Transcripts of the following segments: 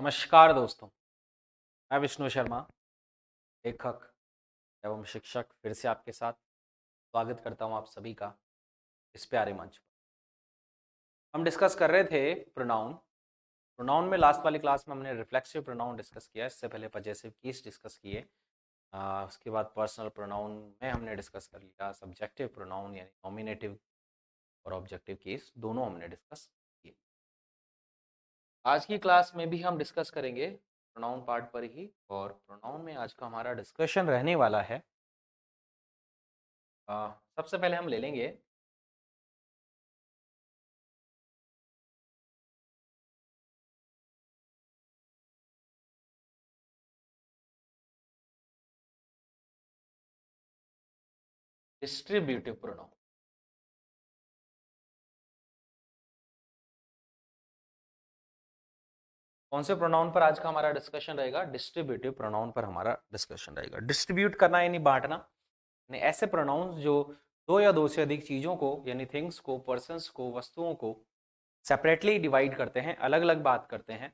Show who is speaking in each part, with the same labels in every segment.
Speaker 1: नमस्कार दोस्तों, मैं विष्णु शर्मा, लेखक एवं शिक्षक फिर से आपके साथ स्वागत करता हूं आप सभी का इस प्यारे मंच पर। हम डिस्कस कर रहे थे प्रोनाउन। प्रोनाउन में लास्ट वाली क्लास में हमने रिफ्लेक्सिव प्रोनाउन डिस्कस किया, इससे पहले पजेसिव केस डिस्कस किए। उसके बाद पर्सनल प्रोनाउन में हमने डिस्कस कर लिया सब्जेक्टिव प्रोनाउन यानी नॉमिनेटिव और ऑब्जेक्टिव केस दोनों हमने डिस्कस किए। आज की क्लास में भी हम डिस्कस करेंगे प्रोनाउन पार्ट पर ही, और प्रोनाउन में आज का हमारा डिस्कशन रहने वाला है। सबसे पहले हम ले लेंगे डिस्ट्रीब्यूटिव प्रोनाउन। कौन से प्रोनाउन पर आज का हमारा डिस्कशन रहेगा? डिस्ट्रीब्यूटिव प्रोनाउन पर हमारा डिस्कशन रहेगा। डिस्ट्रीब्यूट करना यानी बांटना, यानी ऐसे प्रोनाउंस जो दो या दो से अधिक चीजों को यानी थिंग्स को, पर्सन्स को, वस्तुओं को सेपरेटली डिवाइड करते हैं, अलग अलग बात करते हैं,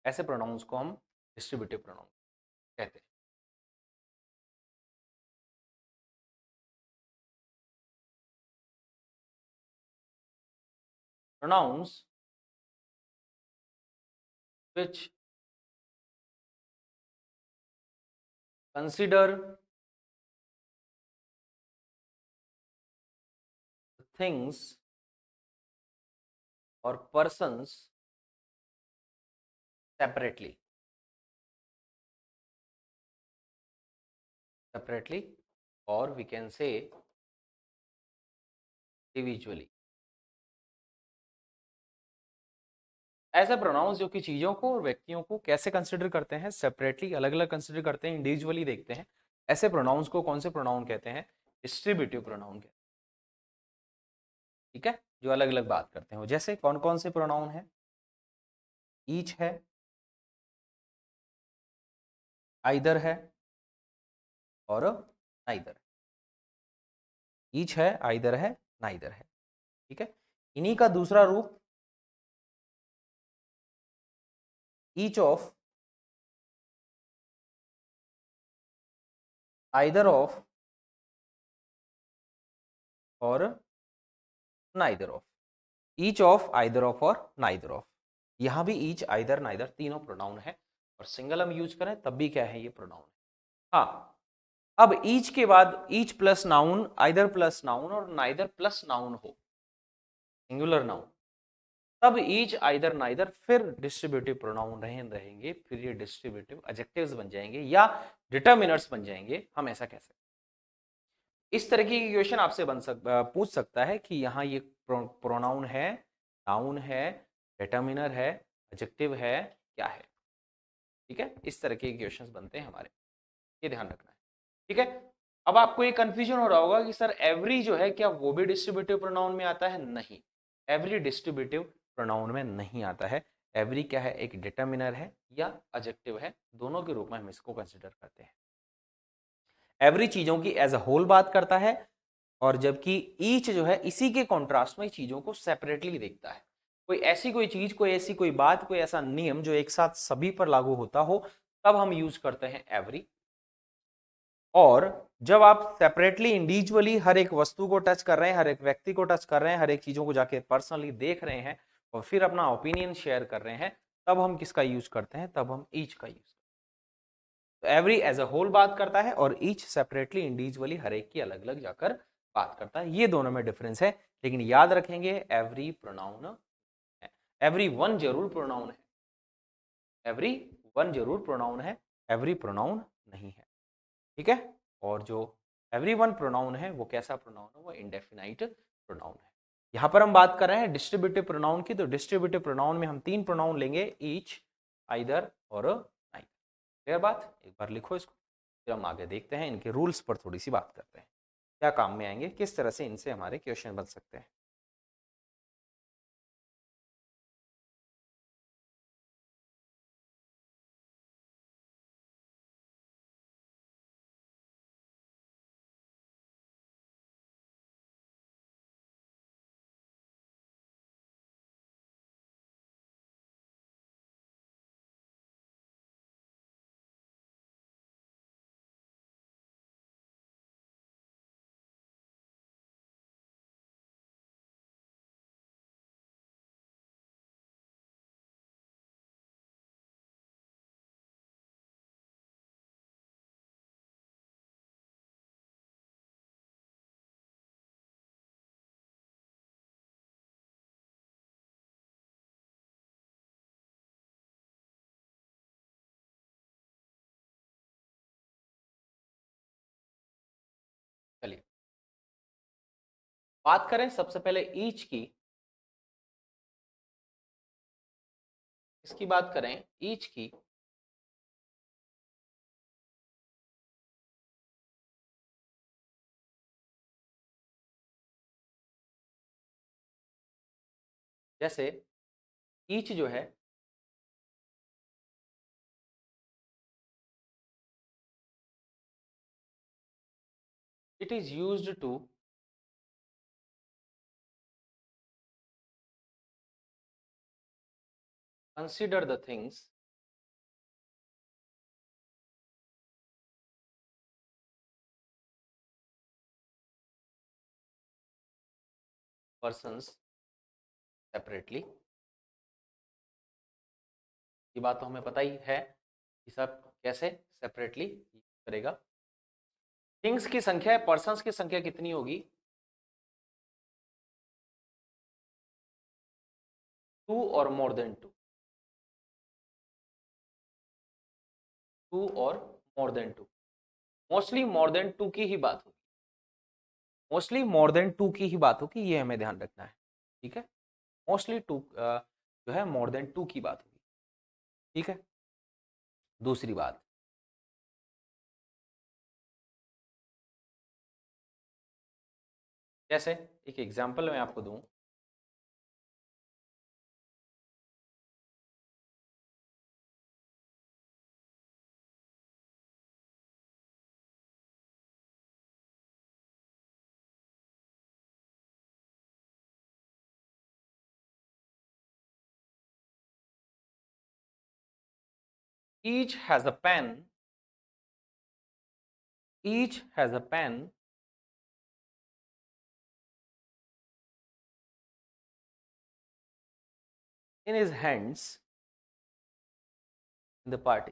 Speaker 1: ऐसे प्रोनाउंस को हम डिस्ट्रीब्यूटिव प्रोनाउन कहते हैं। Pronouns which consider things or persons separately or we can say individually। ऐसे प्रोनाउंस जो कि चीजों को और व्यक्तियों को कैसे कंसिडर करते हैं, सेपरेटली अलग अलग कंसिडर करते हैं, इंडिविजुअली देखते हैं, ऐसे प्रोनाउंस को कौन से प्रोनाउन कहते हैं? डिस्ट्रीब्यूटिव प्रोनाउन कहते हैं। ठीक है, जो अलग अलग बात करते हैं। जैसे कौन कौन से प्रोनाउन है? ईच है, आइदर है और नाइदर। ईच है, आइदर है, नाइदर है। ठीक है, इन्हीं का दूसरा रूप ईच ऑफ, आइदर ऑफ और neither of. Each of, either of और नाइदर ऑफ। यहां भी ईच, आइदर, नाइदर तीनों प्रोनाउन है, और सिंगल हम यूज करें तब भी क्या है? ये प्रोनाउन है। हाँ, अब ईच के बाद each plus noun, either plus noun और नाइदर प्लस नाउन हो, सिंगुलर नाउन, तब ईच, आइदर, नाइदर फिर डिस्ट्रीब्यूटिव प्रोनाउन रहेंगे, फिर ये डिस्ट्रीब्यूटिव एडजेक्टिव्स बन जाएंगे या डिटर्मिनर्स बन जाएंगे, हम ऐसा कह सकते हैं। इस तरह की क्वेश्चन आपसे पूछ सकता है कि यहाँ ये प्रोनाउन है, नाउन है, डिटर्मिनर है, एडजेक्टिव है, क्या है? ठीक है, इस तरह के क्वेश्चंस बनते हैं हमारे, ये ध्यान रखना है। ठीक है, अब आपको ये कंफ्यूजन हो रहा होगा कि सर एवरी जो है क्या वो भी डिस्ट्रीब्यूटिव प्रोनाउन में आता है? नहीं, एवरी डिस्ट्रीब्यूटिव प्रोनाउन में नहीं आता है। एवरी क्या है? एक डिटर्मिनर है या एडजेक्टिव है, दोनों के रूप में हम इसको कंसिडर करते हैं। एवरी चीजों की एज अ होल बात करता है, और जबकि ईच जो है इसी के कॉन्ट्रास्ट में चीजों को सेपरेटली देखता है। कोई चीज, कोई ऐसी कोई बात, कोई ऐसा नियम जो एक साथ सभी पर लागू होता हो, तब हम यूज करते हैं एवरी। और जब आप सेपरेटली, इंडिविजुअली हर एक वस्तु को टच कर रहे हैं, हर एक व्यक्ति को टच कर रहे हैं, हर एक चीजों को जाके पर्सनली देख रहे हैं और फिर अपना ओपिनियन शेयर कर रहे हैं, तब हम किसका यूज करते हैं? तब हम ईच का यूज करते हैं। तो एवरी एज अ होल बात करता है और ईच सेपरेटली, इंडिविजुअली हर एक की अलग अलग जाकर बात करता है। ये दोनों में डिफरेंस है, लेकिन याद रखेंगे एवरी प्रोनाउन है, एवरी वन जरूर प्रोनाउन है, एवरी वन जरूर प्रोनाउन है, एवरी प्रोनाउन नहीं है। ठीक है, और जो एवरी वन प्रोनाउन है वो कैसा प्रोनाउन है? वो इंडेफिनाइट प्रोनाउन है। यहां पर हम बात कर रहे हैं डिस्ट्रीब्यूटिव प्रोनाउन की, तो डिस्ट्रीब्यूटिव प्रोनाउन में हम तीन प्रोनाउन लेंगे, ईच, आइदर और नाइदर। क्लियर बात? एक बार लिखो इसको, फिर हम आगे देखते हैं, इनके रूल्स पर थोड़ी सी बात करते हैं, क्या काम में आएंगे, किस तरह से इनसे हमारे क्वेश्चन बन सकते हैं। बात करें सबसे पहले ईच की, इसकी बात करें ईच की, जैसे ईच जो है it is used to consider the things persons separately। ये बात तो हमें पता ही है कि सब कैसे सेपरेटली करेगा। थिंग्स की संख्या है, पर्सन्स की संख्या कितनी होगी? 2 और मोर देन 2, 2 और more than 2। Mostly more than 2 की ही बात होगी, मोस्टली मोर देन 2 की ही बात होगी, ये हमें ध्यान रखना है। ठीक है, मोस्टली 2 जो है मोर देन 2 की बात होगी। ठीक है, दूसरी बात, जैसे एक एग्जांपल मैं आपको दूं, each has a pen, each has a pen in his hands in the party।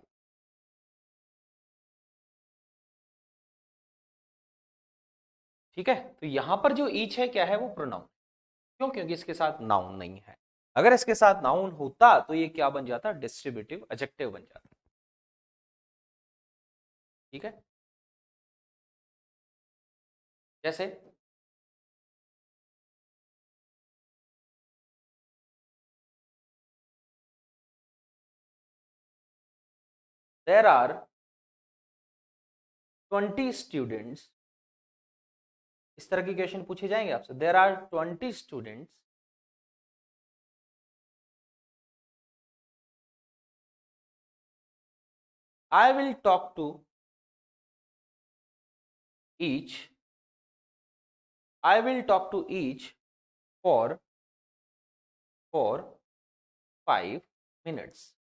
Speaker 1: ठीक है, तो यहां पर जो ईच है क्या है? वो प्रोनाउन। क्यों? क्योंकि इसके साथ नाउन नहीं है। अगर इसके साथ नाउन होता तो ये क्या बन जाता? डिस्ट्रीब्यूटिव एडजेक्टिव बन जाता। ठीक है, जैसे देयर आर 20 स्टूडेंट्स, इस तरह के क्वेश्चन पूछे जाएंगे आपसे। There are 20 students I will talk to each, I will talk to each for 5 minutes.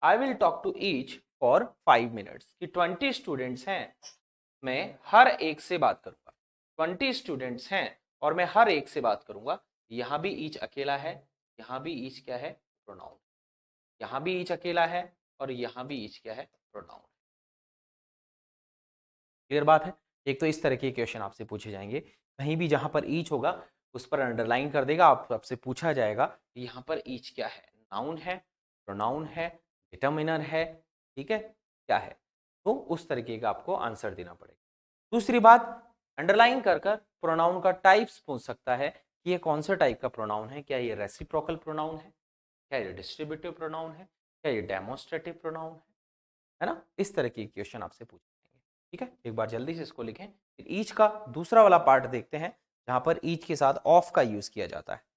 Speaker 1: I will talk to each for 5 minutes. कि 20 स्टूडेंट्स हैं, मैं हर एक से बात करूंगा। 20 स्टूडेंट्स हैं और मैं हर एक से बात करूंगा। यहां भी ईच अकेला है, यहां भी ईच क्या है? प्रोनाउन। यहां भी ईच अकेला है और यहां भी ईच क्या है? प्रोनाउन। क्लियर बात है? एक तो इस तरह के क्वेश्चन आपसे पूछे जाएंगे, कहीं भी जहां पर ईच होगा उस पर अंडरलाइन कर देगा, आपसे पूछा जाएगा कि यहाँ पर ईच क्या है? नाउन है, प्रोनाउन है, डिटर्मिनर है, ठीक है, क्या है? तो उस तरीके का आपको आंसर देना पड़ेगा। दूसरी बात, अंडरलाइन कर कर प्रोनाउन का टाइप्स पूछ सकता है कि ये कौन सा टाइप का प्रोनाउन है। क्या ये रेसिप्रोकल प्रोनाउन है? क्या ये डिस्ट्रीब्यूटिव प्रोनाउन है? क्या ये डेमोन्स्ट्रेटिव प्रोनाउन है ना? इस तरह की क्वेश्चन आपसे पूछेंगे। ठीक है, एक बार जल्दी से इसको लिखें। फिर ईच का दूसरा वाला पार्ट देखते हैं जहां पर ईच के साथ ऑफ का यूज किया जाता है।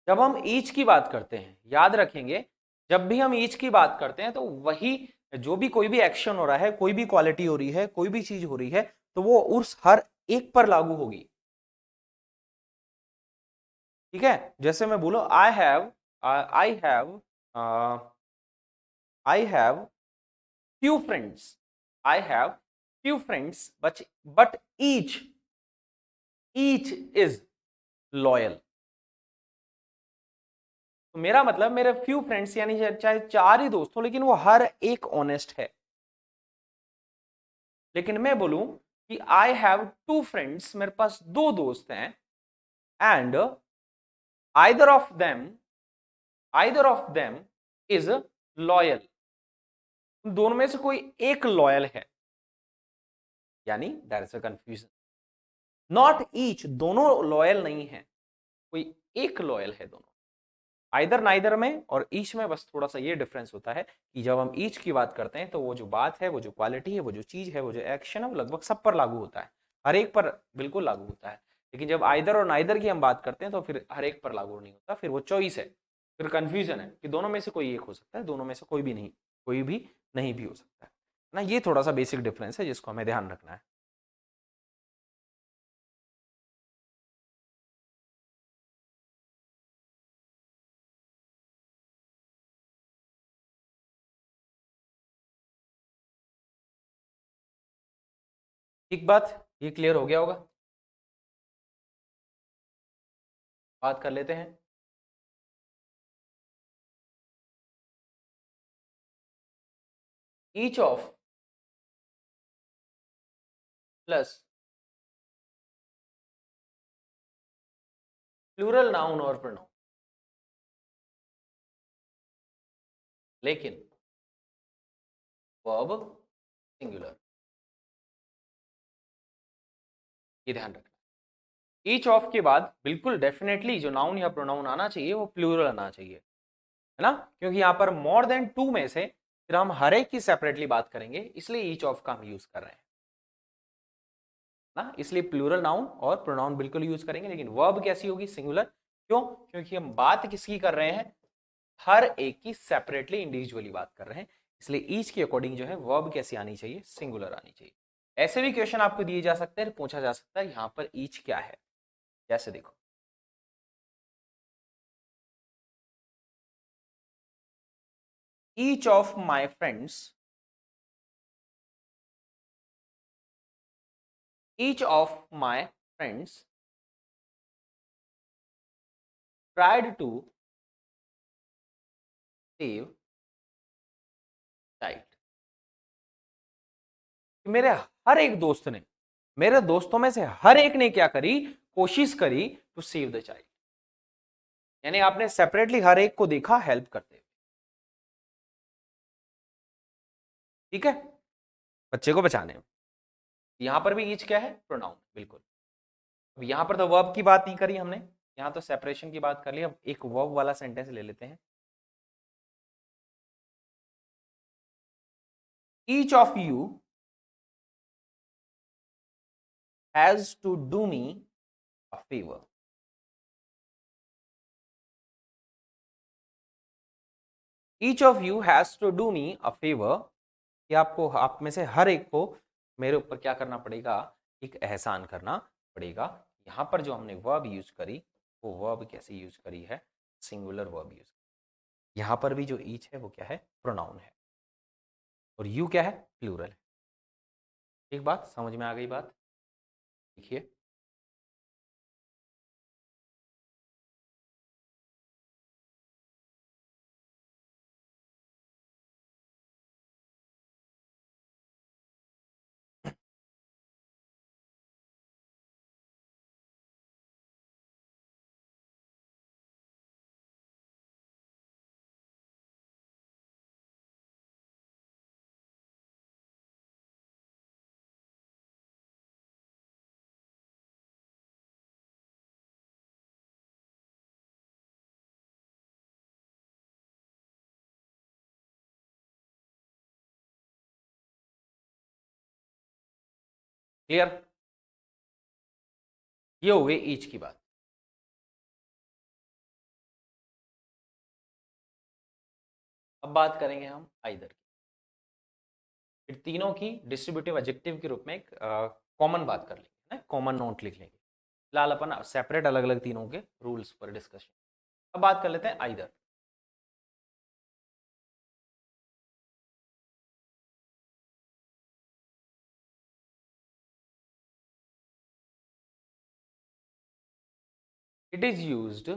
Speaker 1: जब हम ईच की बात करते हैं, याद रखेंगे, जब भी हम ईच की बात करते हैं तो वही, जो भी कोई भी एक्शन हो रहा है, कोई भी क्वालिटी हो रही है, कोई भी चीज हो रही है, तो वो उस हर एक पर लागू होगी। ठीक है, जैसे मैं बोलो I have I have few friends, I have few friends but each is loyal. तो मेरा मतलब मेरे फ्यू फ्रेंड्स यानी चाहे 4 ही दोस्त हो, लेकिन वो हर एक ऑनेस्ट है। लेकिन मैं बोलूं कि आई हैव टू फ्रेंड्स, मेरे पास दो दोस्त हैं, and either of them either of them is loyal, दोनों में से कोई एक लॉयल है, यानी there is a confusion. Not each, दोनों लॉयल नहीं है, कोई एक लॉयल है दोनों। आइदर नाइदर में और ईच में बस थोड़ा सा ये डिफरेंस होता है कि जब हम ईच की बात करते हैं तो वो जो बात है, वो जो क्वालिटी है, वो जो चीज है, वो जो एक्शन है, वो लगभग सब पर लागू होता है, हर एक पर बिल्कुल लागू होता है। लेकिन जब आइदर और नाइदर की हम बात करते हैं तो फिर हर एक पर लागू नहीं होता, फिर वो चॉइस है, फिर कंफ्यूजन है कि दोनों में से कोई एक हो सकता है, दोनों में से कोई भी नहीं, कोई भी नहीं भी हो सकता है ना। ये थोड़ा सा बेसिक डिफरेंस है जिसको हमें ध्यान रखना है। एक बात, ये क्लियर हो गया होगा, बात कर लेते हैं। Each of plus plural noun और प्रोनाउन, लेकिन वर्ब सिंगुलर, ये ध्यान रखना। ईच ऑफ के बाद बिल्कुल डेफिनेटली जो नाउन या प्रोनाउन आना चाहिए वो प्लूरल आना चाहिए, है ना, क्योंकि यहां पर मोर देन टू में से फिर हम हर एक की सेपरेटली बात करेंगे, इसलिए ईच ऑफ का हम यूज कर रहे हैं ना, इसलिए प्लूरल नाउन और प्रोनाउन बिल्कुल यूज करेंगे, लेकिन वर्ब कैसी होगी, सिंगुलर। क्यों? क्योंकि हम बात किसकी कर रहे हैं, हर एक की सेपरेटली इंडिविजुअली बात कर रहे हैं, इसलिए ईच के अकॉर्डिंग जो है वर्ब कैसी आनी चाहिए, सिंगुलर आनी चाहिए। ऐसे भी क्वेश्चन आपको दिए जा सकते हैं, पूछा जा सकता है यहां पर ईच क्या है, जैसे देखो, each of my friends each of my friends tried to save child। मेरे हर एक दोस्त ने, मेरे दोस्तों में से हर एक ने क्या करी, कोशिश करी टू सेव द चाइल्ड, यानी आपने सेपरेटली हर एक को देखा हेल्प करते हुए, ठीक है, बच्चे को बचाने में। यहां पर भी ईच क्या है, प्रोनाउन, बिल्कुल। अब यहां पर तो वर्ब की बात नहीं करी हमने, यहां तो सेपरेशन की बात कर ली। अब एक वर्ब वाला सेंटेंस ले लेते हैं। Each of you has to do me a favour. Each of you has to do me a favour, कि आपको, आप में से हर एक को मेरे ऊपर क्या करना पड़ेगा, एक एहसान करना पड़ेगा। यहां पर जो हमने वर्ब यूज करी, वो वर्ब कैसे यूज करी है, सिंगुलर वर्ब यूज। यहां पर भी जो ईच है वो क्या है, प्रोनाउन है, और यू क्या है, प्लूरल है। एक बात समझ में आ गई बात, देखिए, क्लियर, ये हो गई ईच की बात। अब बात करेंगे हम आइदर की, फिर तीनों की डिस्ट्रीब्यूटिव एडजेक्टिव के रूप में एक कॉमन बात कर लेंगे, कॉमन नोट लिख लेंगे। फिलहाल अपन सेपरेट अलग अलग तीनों के रूल्स पर डिस्कशन। अब बात कर लेते हैं either. It is used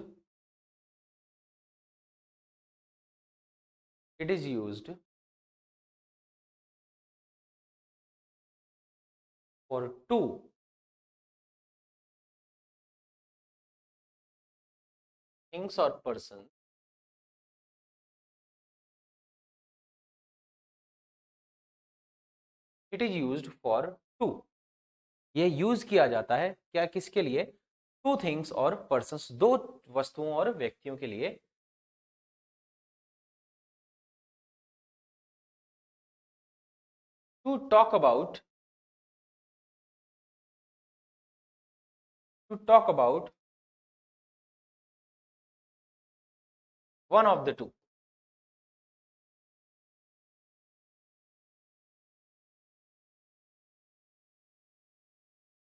Speaker 1: it is used for two things or person, it is used for two. ये यूज किया जाता है क्या, किसके लिए? टू थिंग्स और पर्सन्स, दो वस्तुओं और व्यक्तियों के लिए। To talk about, to talk about one of the two.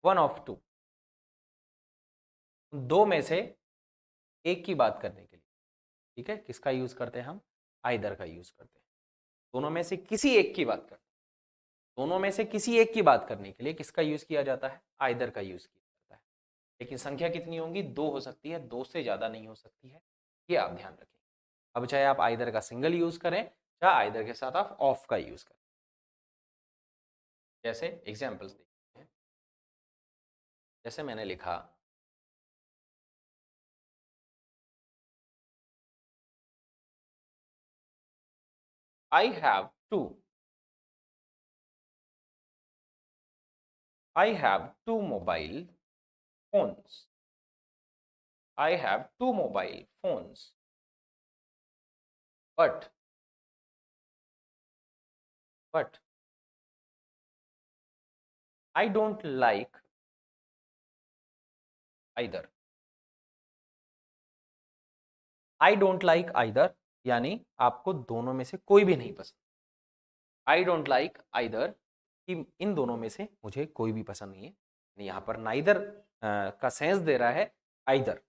Speaker 1: One of two, दो में से एक की बात करने के लिए। ठीक है, किसका यूज करते हैं हम? आइदर का यूज करते हैं। दोनों में से किसी एक की बात करते हैं। दोनों में से किसी एक की बात करने के लिए किसका यूज किया जाता है? आइदर का यूज किया जाता है। लेकिन संख्या कितनी होंगी? दो हो सकती है, दो से ज्यादा नहीं हो सकती है, ये आप ध्यान रखें। अब चाहे आप आइदर का सिंगल यूज करें, चाहे आइदर के साथ आप ऑफ का यूज करें। जैसे एग्जाम्पल्स देखते हैं। जैसे मैंने लिखा, I have two, I have two mobile phones. I have two mobile phones. But I don't like either. I don't like either यानी आपको दोनों में से कोई भी नहीं पसंद। I don't like either कि इन दोनों में से मुझे कोई भी पसंद नहीं है। यहाँ पर नाइदर का सेंस दे रहा है आइदर।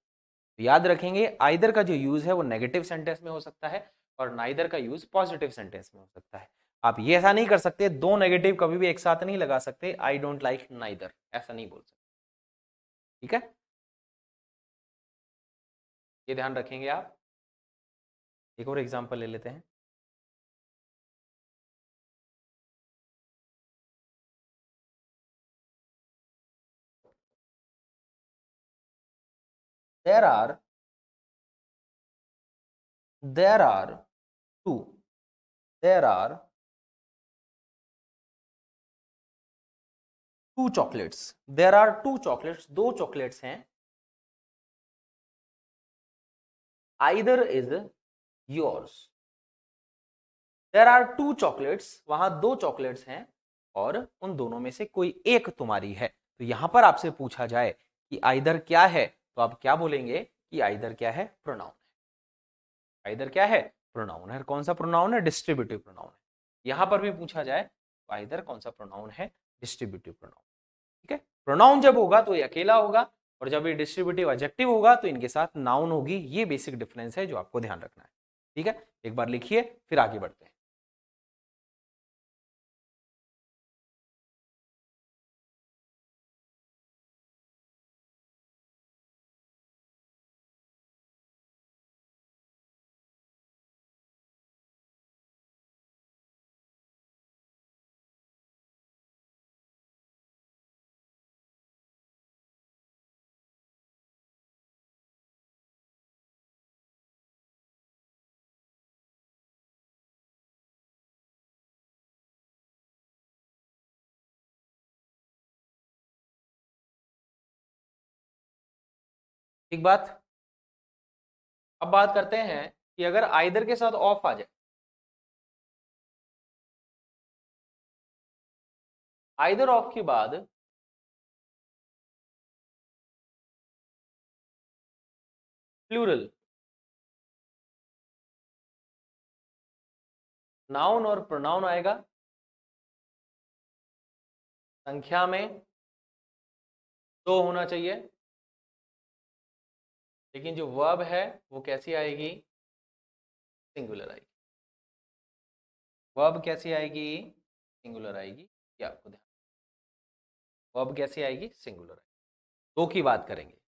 Speaker 1: याद रखेंगे आइदर का जो यूज है वो नेगेटिव सेंटेंस में हो सकता है और नाइदर का यूज पॉजिटिव सेंटेंस में हो सकता है। आप ये ऐसा नहीं कर सकते, दो नेगेटिव कभी भी एक साथ नहीं लगा सकते। आई डोंट लाइक नाइदर ऐसा नहीं बोल सकते। ठीक है, ये ध्यान रखेंगे आप। एक और एग्जांपल ले लेते हैं। There are two there are two chocolates. There are two chocolates, दो चॉकलेट्स हैं। Either is yours. There are two chocolates, वहां दो चॉकलेट्स हैं और उन दोनों में से कोई एक तुम्हारी है। तो यहां पर आपसे पूछा जाए कि आइदर क्या है, तो आप क्या बोलेंगे कि आइदर क्या है? प्रोनाउन है। आइदर क्या है? प्रोनाउन है। कौन सा प्रोनाउन है? डिस्ट्रीब्यूटिव प्रोनाउन है। यहां पर भी पूछा जाए तो आइदर कौन सा प्रोनाउन है? Distributive pronoun. ठीक है, प्रोनाउन जब होगा तो ये अकेला होगा और जब ये डिस्ट्रीब्यूटिव एडजेक्टिव होगा तो इनके साथ नाउन होगी। ये बेसिक डिफरेंस है जो आपको ध्यान रखना है। ठीक है, एक बार लिखिए फिर आगे बढ़ते हैं। एक बात, अब बात करते हैं कि अगर आइदर के साथ ऑफ आ जाए, आइदर ऑफ के बाद प्लूरल, नाउन और प्रोनाउन आएगा। संख्या में दो होना चाहिए, लेकिन जो वर्ब है वो कैसी आएगी? सिंगुलर आएगी। वर्ब कैसी आएगी? सिंगुलर आएगी। ये आपको ध्यान, वर्ब कैसी आएगी? सिंगुलर आएगी। दो की बात करेंगे, है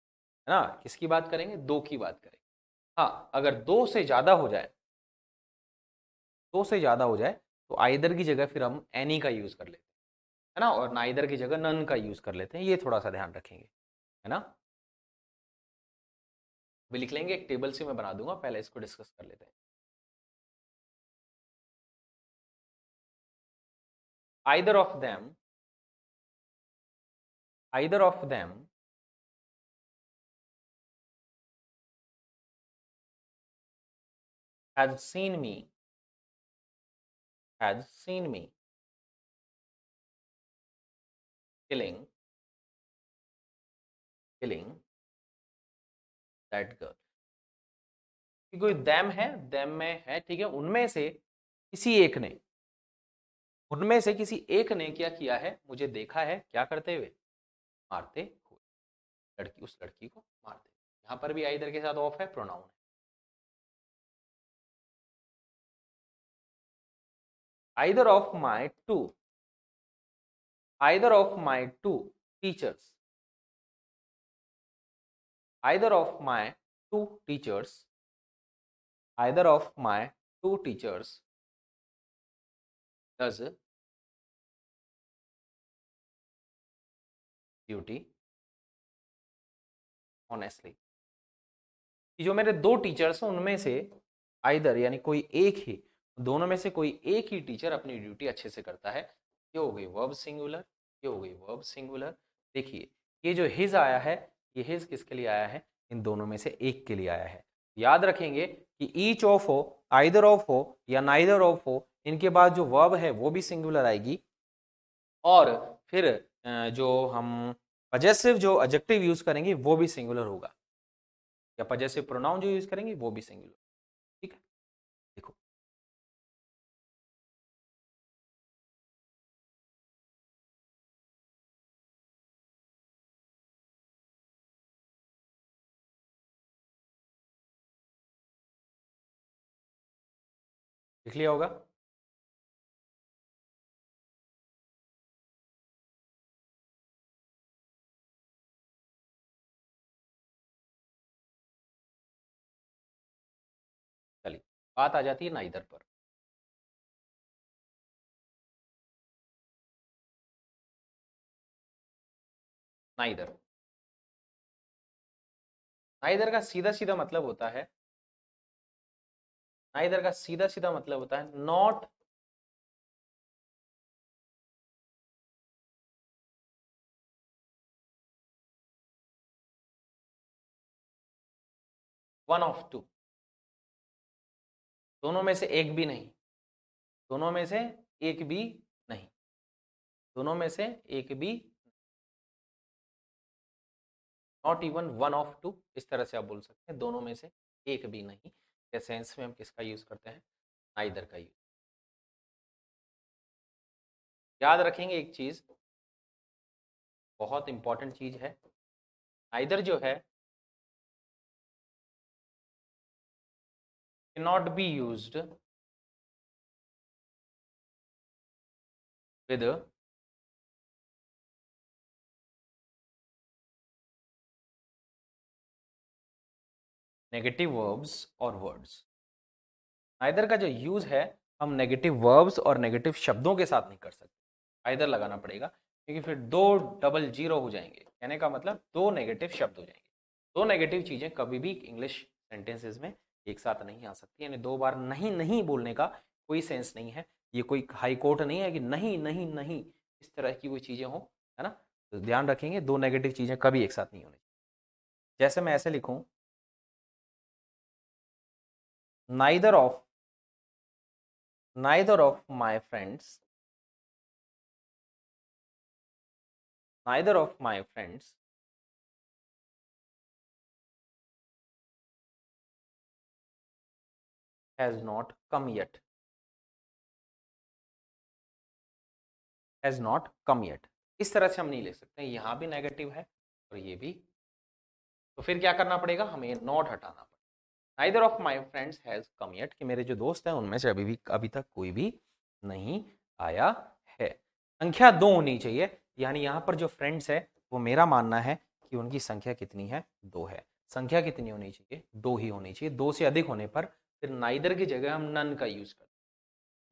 Speaker 1: ना? किसकी बात करेंगे? दो की बात करेंगे। हाँ, अगर दो से ज्यादा हो जाए, दो से ज्यादा हो जाए तो आइदर की जगह फिर हम एनी का यूज कर लेते हैं, है ना, और नाइदर की जगह नन का यूज कर लेते हैं, ये थोड़ा सा ध्यान रखेंगे, है ना। अभी लिख लेंगे, एक टेबल से मैं बना दूंगा, पहले इसको डिस्कस कर लेते हैं। Either of them, either of them has seen me, has seen me killing, killing that girl. कोई देम है, देम में है, ठीक है, उनमें से किसी एक ने, उनमें से किसी एक ने क्या किया है, मुझे देखा है क्या करते हुए, मारते हुए, लड़की, उस लड़की को मारते हुए। यहां पर भी आइदर के साथ ऑफ है, प्रोनाउन है। Either of my two, either of my two teachers, either of my two teachers, either of my two teachers does duty honestly. जो मेरे दो टीचर्स हैं उनमें से आइदर यानी कोई एक ही, दोनों में से कोई एक ही टीचर अपनी ड्यूटी अच्छे से करता है। ये हो गई वर्ब सिंगुलर, ये हो गई वर्ब सिंगुलर। देखिए ये जो हिज आया है, ये हिज किसके लिए आया है, इन दोनों में से एक के लिए आया है। याद रखेंगे कि ईच ऑफ हो, आइदर ऑफ हो या नाइदर ऑफ हो, इनके बाद जो वर्ब है वो भी सिंगुलर आएगी, और फिर जो हम पजेसिव जो एडजेक्टिव यूज करेंगे वो भी सिंगुलर होगा, या पजेसिव प्रोनाउन जो यूज करेंगे वो भी सिंगुलर। ठीक है, देखो लिख लिया होगा। चलिए बात आ जाती है नाइदर पर। नाइदर, नाइदर का सीधा सीधा मतलब होता है, नाइदर का सीधा सीधा मतलब होता है नॉट, वन ऑफ टू, दोनों में से एक भी नहीं, दोनों में से एक भी नहीं, दोनों में से एक भी, not even one of two, इस तरह से आप बोल सकते हैं, दोनों में से एक भी नहीं। के सेंस में हम किसका यूज करते हैं, नाइदर का यूज। याद रखेंगे एक चीज, बहुत इंपॉर्टेंट चीज है, नाइदर जो है cannot be used with negative verbs और वर्ड्स। आइदर का जो यूज है हम नेगेटिव वर्ब्स और नेगेटिव शब्दों के साथ नहीं कर सकते, आइदर लगाना पड़ेगा, क्योंकि फिर दो डबल जीरो हो जाएंगे, कहने का मतलब दो नेगेटिव शब्द हो जाएंगे। दो नेगेटिव चीजें कभी भी इंग्लिश सेंटेंसेस में एक साथ नहीं आ सकती, यानी दो बार नहीं नहीं बोलने का कोई सेंस नहीं है। ये कोई हाई कोर्ट नहीं है कि नहीं नहीं नहीं इस तरह की कोई चीजें हो, है ना। तो ध्यान रखेंगे दो नेगेटिव चीजें कभी एक साथ नहीं होनी। जैसे मैं ऐसे लिखूं, neither of, neither of my friends, neither of my friends has not come yet, has not come yet, इस तरह से हम नहीं ले सकते, यहां भी नेगेटिव है और ये भी, तो फिर क्या करना पड़ेगा, हमें नॉट हटाना पड़ेगा। neither of my friends has come yet, कि मेरे जो दोस्त हैं उनमें से अभी तक कोई भी नहीं आया है। संख्या दो होनी चाहिए, यानी यहाँ पर जो फ्रेंड्स है वो मेरा मानना है कि उनकी संख्या कितनी है, दो है। संख्या कितनी होनी चाहिए, दो ही होनी चाहिए। दो से अधिक होने पर फिर नाइदर की जगह हम नन का यूज करते हैं,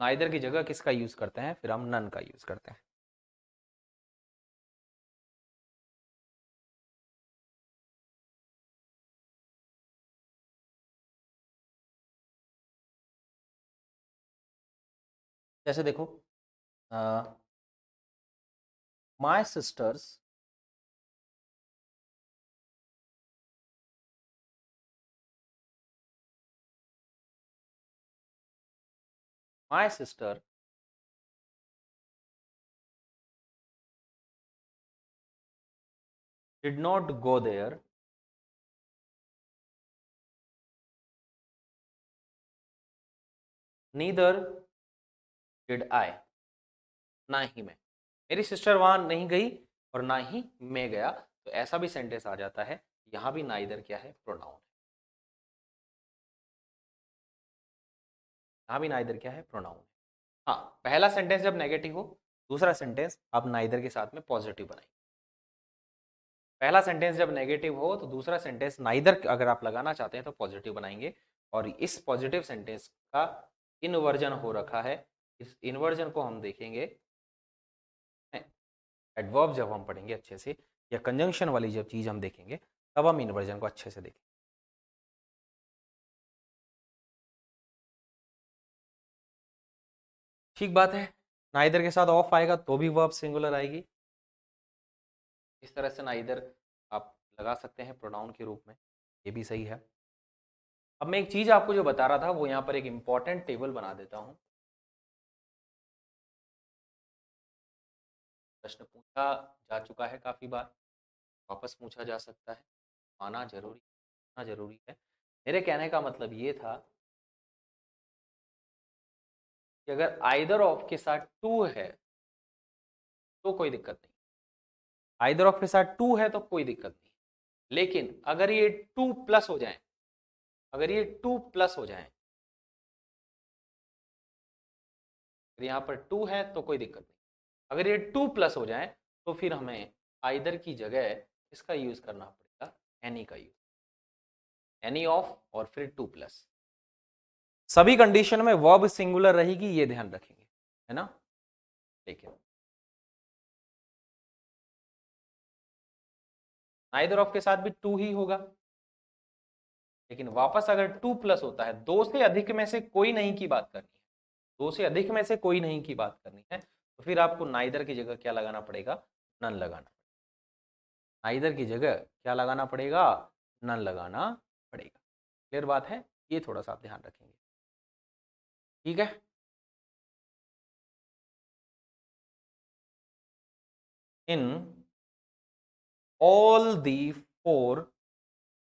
Speaker 1: नाइदर की जगह किसका यूज करते हैं, फिर हम नन का यूज करते हैं। जैसे देखो, my sisters my sister did not go there, neither did I, ना ही मैं, मेरी सिस्टर वहां नहीं गई और ना ही मैं गया, तो ऐसा भी सेंटेंस आ जाता है। यहां भी नाइदर क्या है, प्रोनाउन है। यहां भी नाइदर क्या है, प्रोनाउन है। हाँ, पहला सेंटेंस जब नेगेटिव हो, दूसरा सेंटेंस आप नाइदर के साथ में पॉजिटिव बनाइए। पहला सेंटेंस जब नेगेटिव हो तो दूसरा सेंटेंस नाइदर अगर आप लगाना चाहते हैं तो पॉजिटिव बनाएंगे। और इस पॉजिटिव सेंटेंस का इनवर्जन हो रखा है, इस इनवर्जन को हम देखेंगे एडवर्ब जब हम पढ़ेंगे अच्छे से, या कंजंक्शन वाली जब चीज हम देखेंगे, तब हम इनवर्जन को अच्छे से देखेंगे। ठीक बात है, नाइदर के साथ ऑफ आएगा तो भी वर्ब सिंगुलर आएगी। इस तरह से नाइदर आप लगा सकते हैं प्रोनाउन के रूप में, ये भी सही है। अब मैं एक चीज आपको जो बता रहा था वो यहाँ पर एक इंपॉर्टेंट टेबल बना देता हूँ। प्रश्न पूछा जा चुका है काफी बार, वापस पूछा जा सकता है, आना जरूरी है। मेरे कहने का मतलब ये था कि अगर आइदर ऑफ के साथ टू है तो कोई दिक्कत नहीं, आइदर ऑफ के साथ टू है तो कोई दिक्कत नहीं, लेकिन अगर ये टू प्लस हो जाए, अगर ये टू प्लस हो जाए, अगर यहाँ पर टू है तो कोई दिक्कत नहीं, अगर ये टू प्लस हो जाए तो फिर हमें आइदर की जगह इसका यूज करना पड़ेगा, एनी का यूज, एनी ऑफ और फिर टू प्लस। सभी कंडीशन में वर्ब सिंगुलर रहेगी, ये ध्यान रखेंगे, है ना। देखिए, नाइदर ऑफ के साथ भी टू ही होगा, लेकिन वापस अगर टू प्लस होता है, दो से अधिक में से कोई नहीं की बात करनी है, दो से अधिक में से कोई नहीं की बात करनी है, तो फिर आपको नाइदर की जगह क्या लगाना पड़ेगा, नन लगाना। नाइदर की जगह क्या लगाना पड़ेगा, नन लगाना पड़ेगा। क्लियर बात है, ये थोड़ा सा आप ध्यान रखेंगे, ठीक है। In all the four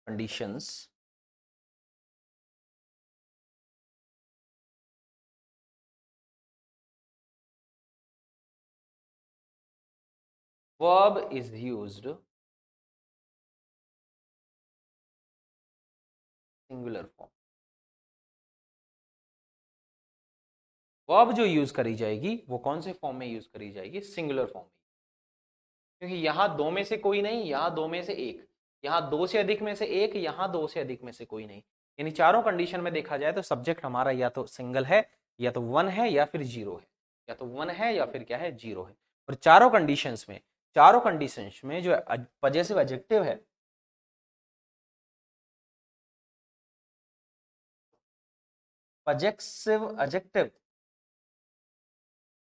Speaker 1: conditions, verb is used singular form. Verb जो यूज करी जाएगी वो कौन से फॉर्म में यूज करी जाएगी, सिंगुलर फॉर्म में, क्योंकि यहां दो में से कोई नहीं, यहां दो में से एक, यहां दो से अधिक में से एक, यहां दो से अधिक में से कोई नहीं, यानी चारों कंडीशन में देखा जाए तो सब्जेक्ट हमारा या तो सिंगल है, या तो वन है, या फिर जीरो है, या तो वन है या फिर क्या है, जीरो है। और चारों कंडीशंस में जो पजेसिव एडजेक्टिव है, possessive adjective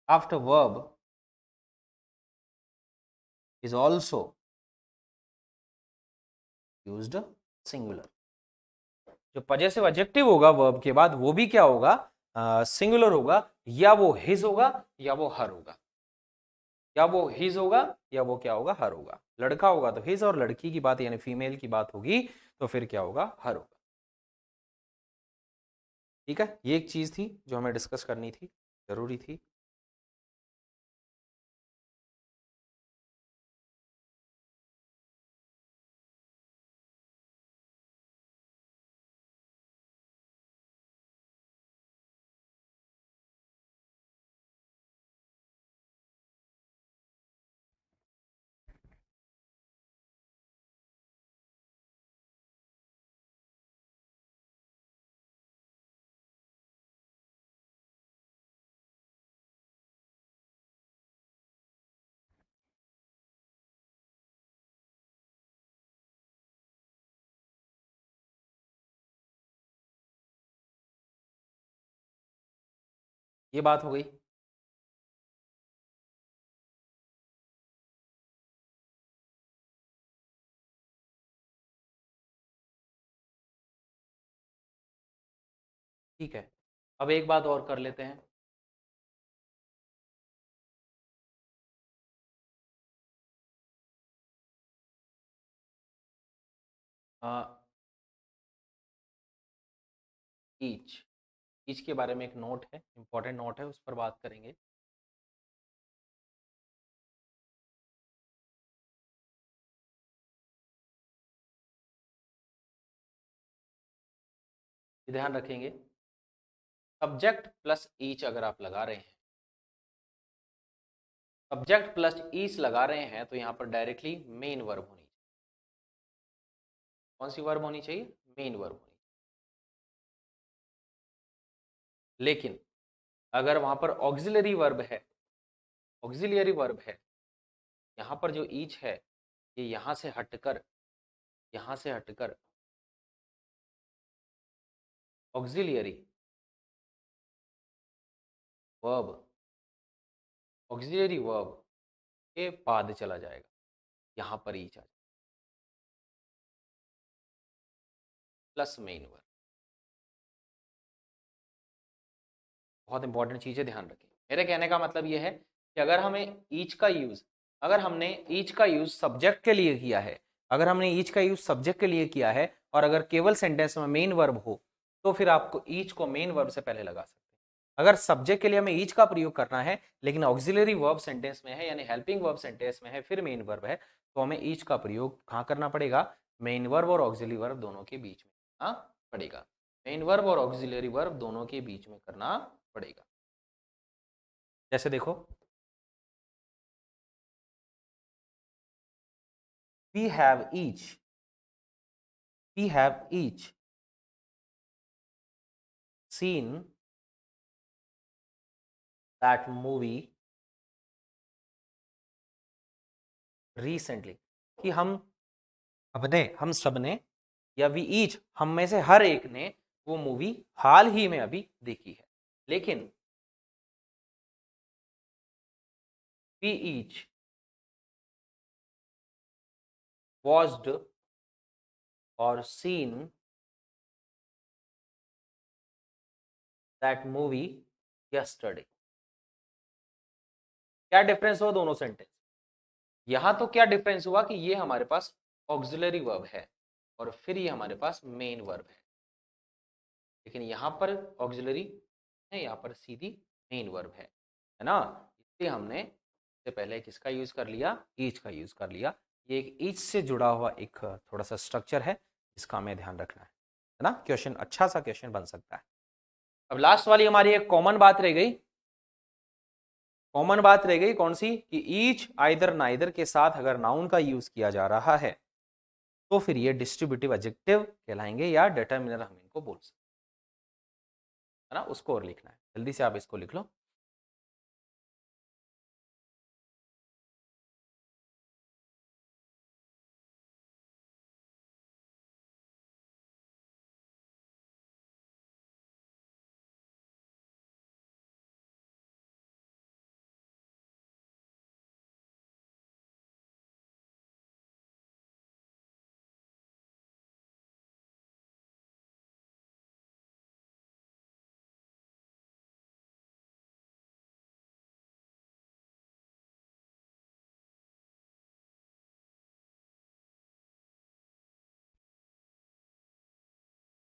Speaker 1: after verb is also used singular। जो पजेसिव एडजेक्टिव होगा वर्ब के बाद वो भी क्या होगा, सिंगुलर होगा, या वो हिज होगा या वो हर होगा, या वो हिज होगा या वो क्या होगा, हर होगा। लड़का होगा तो हिज, और लड़की की बात यानी फीमेल की बात होगी तो फिर क्या होगा, हर होगा। ठीक है, ये एक चीज थी जो हमें डिस्कस करनी थी, जरूरी थी। ये बात हो गई। ठीक है, अब एक बात और कर लेते हैं। ईच, ईच के बारे में एक नोट है, इंपॉर्टेंट नोट है, उस पर बात करेंगे। ध्यान रखेंगे, सब्जेक्ट प्लस ईच अगर आप लगा रहे हैं, सब्जेक्ट प्लस ईच लगा रहे हैं, तो यहाँ पर डायरेक्टली मेन वर्ब होनी चाहिए। कौन सी वर्ब होनी चाहिए? मेन वर्ब होनी चाहिए। लेकिन अगर वहां पर ऑक्सिलरी वर्ब है, ऑक्सिलियरी वर्ब है, यहाँ पर जो ईच है ये यहाँ से हटकर ऑक्सिलियरी वर्ब, ऑक्सिलियरी वर्ब के बाद चला जाएगा, यहाँ पर ईच आ जाएगा प्लस मेन वर्ब। बहुत इंपॉर्टेंट चीज है, ध्यान रखें। मेरे कहने का मतलब ये है कि अगर हमें ईच का यूज, अगर हमने ईच का यूज सब्जेक्ट के लिए किया है, अगर हमने ईच का यूज सब्जेक्ट के लिए किया है और अगर केवल सेंटेंस में मेन वर्ब हो, तो फिर आपको ईच को मेन वर्ब से पहले लगा सकते हैं। अगर सब्जेक्ट के लिए हमें ईच का प्रयोग करना है लेकिन ऑक्सिलरी वर्ब सेंटेंस में है, यानी हेल्पिंग वर्ब सेंटेंस में है, फिर मेन वर्ब है, तो हमें ईच का प्रयोग कहाँ करना पड़ेगा? मेन वर्ब और ऑक्सिलरी वर्ब दोनों के बीच में करना पड़ेगा। मेन वर्ब और ऑक्सिलरी वर्ब दोनों के बीच में करना पड़ेगा। जैसे देखो, we have each, we have each seen that movie recently, कि हम सबने, या वी ईच, हम में से हर एक ने वो मूवी हाल ही में अभी देखी है। लेकिन वी ईच वॉच्ड और सीन दैट मूवी यस्टरडे। क्या डिफरेंस हुआ दोनों सेंटेंस? यहां तो क्या डिफरेंस हुआ कि ये हमारे पास ऑक्सिलरी वर्ब है और फिर ये हमारे पास मेन वर्ब है, लेकिन यहां पर ऑक्सिलरी है, यहाँ पर सीधी मेन वर्ब है ना। इसलिए हमने इससे पहले किसका यूज कर लिया? ईच का यूज कर लिया। ये एक ईच से जुड़ा हुआ एक थोड़ा सा स्ट्रक्चर है, इसका हमें ध्यान रखना है ना। क्वेश्चन, अच्छा सा क्वेश्चन बन सकता है। अब लास्ट वाली हमारी एक कॉमन बात रह गई, कॉमन बात रह गई कौन सी? कि ईच आइदर नाइदर के साथ अगर नाउन का यूज किया जा रहा है तो फिर ये डिस्ट्रीब्यूटिव एडजेक्टिव कहलाएंगे या डिटरमिनर हम इनको बोल सकते है ना। उसको और लिखना है, जल्दी से आप इसको लिख लो।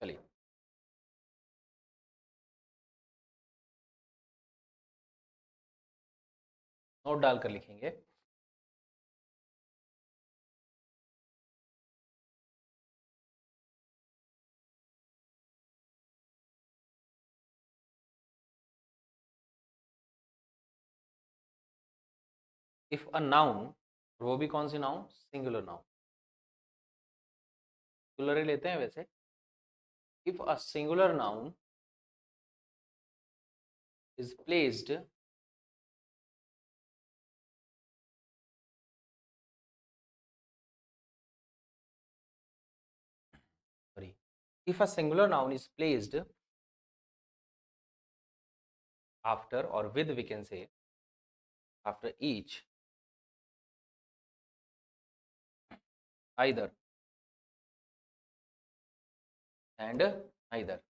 Speaker 1: चलिए, नोट डालकर लिखेंगे। इफ अ नाउन, वो भी कौन सी नाउन? सिंगुलर नाउन, सिंगुलर ही लेते हैं वैसे। If a singular noun is placed sorry, if a singular noun is placed after or with, we can say, after each, either and neither,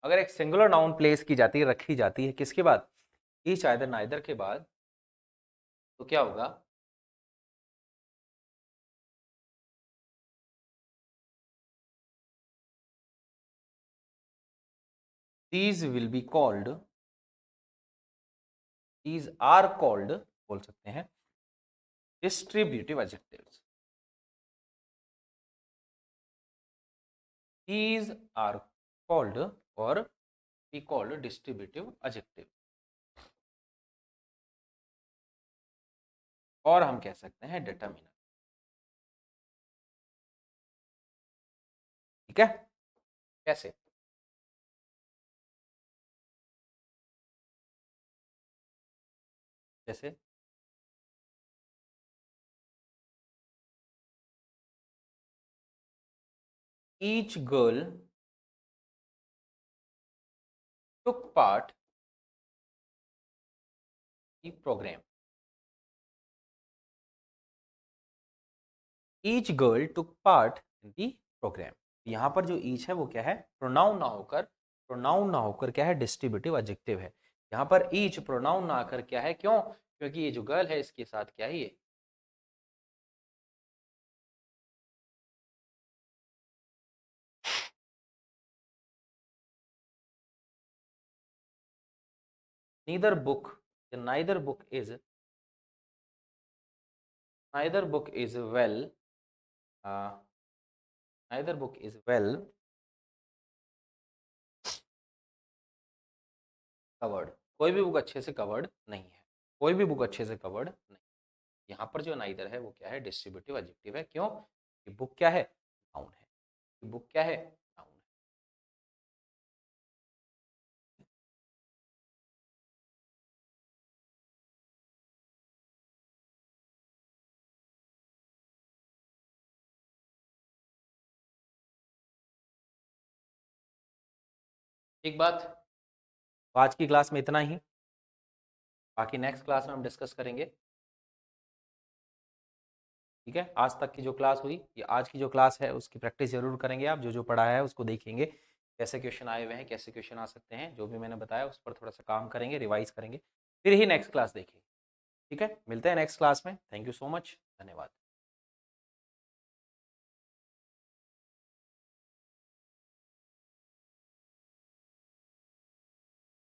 Speaker 1: अगर एक singular noun place की जाती है, रखी जाती है किसके बाद, ईच आइदर नाइदर के बाद, तो क्या होगा, these will be called, these are called बोल सकते हैं distributive adjectives, these are called or be called distributive adjective, और हम कह सकते हैं डिटरमिनर। ठीक है, कैसे, जैसे each girl took part in program, each girl took part in the program। यहाँ पर जो each है वो क्या है, प्रोनाउन ना होकर क्या है, डिस्ट्रीब्यूटिव एडजेक्टिव है। यहाँ पर each प्रोनाउन ना आकर क्या है, क्यों, क्योंकि ये जो गर्ल है इसके साथ क्या है, ये neither book, neither book is, neither book is well, uh, neither book is well covered, कोई भी बुक अच्छे से कवर्ड नहीं है, कोई भी बुक अच्छे से कवर्ड नहीं। यहाँ पर जो नाइदर है वो क्या है, डिस्ट्रीब्यूटिव एडजेक्टिव है, क्यों, कि बुक क्या है, नाउन है, बुक क्या है, नाउन है। एक बात, आज की क्लास में इतना ही, बाकी नेक्स्ट क्लास में हम डिस्कस करेंगे। ठीक है, आज तक की जो क्लास हुई, ये आज की जो क्लास है उसकी प्रैक्टिस जरूर करेंगे आप, जो जो पढ़ाया है उसको देखेंगे, कैसे क्वेश्चन आए हुए हैं, कैसे क्वेश्चन आ सकते हैं, जो भी मैंने बताया उस पर थोड़ा सा काम करेंगे, रिवाइज करेंगे, फिर ही नेक्स्ट क्लास देखेंगे। ठीक है, मिलते हैं नेक्स्ट क्लास में। थैंक यू सो मच, धन्यवाद।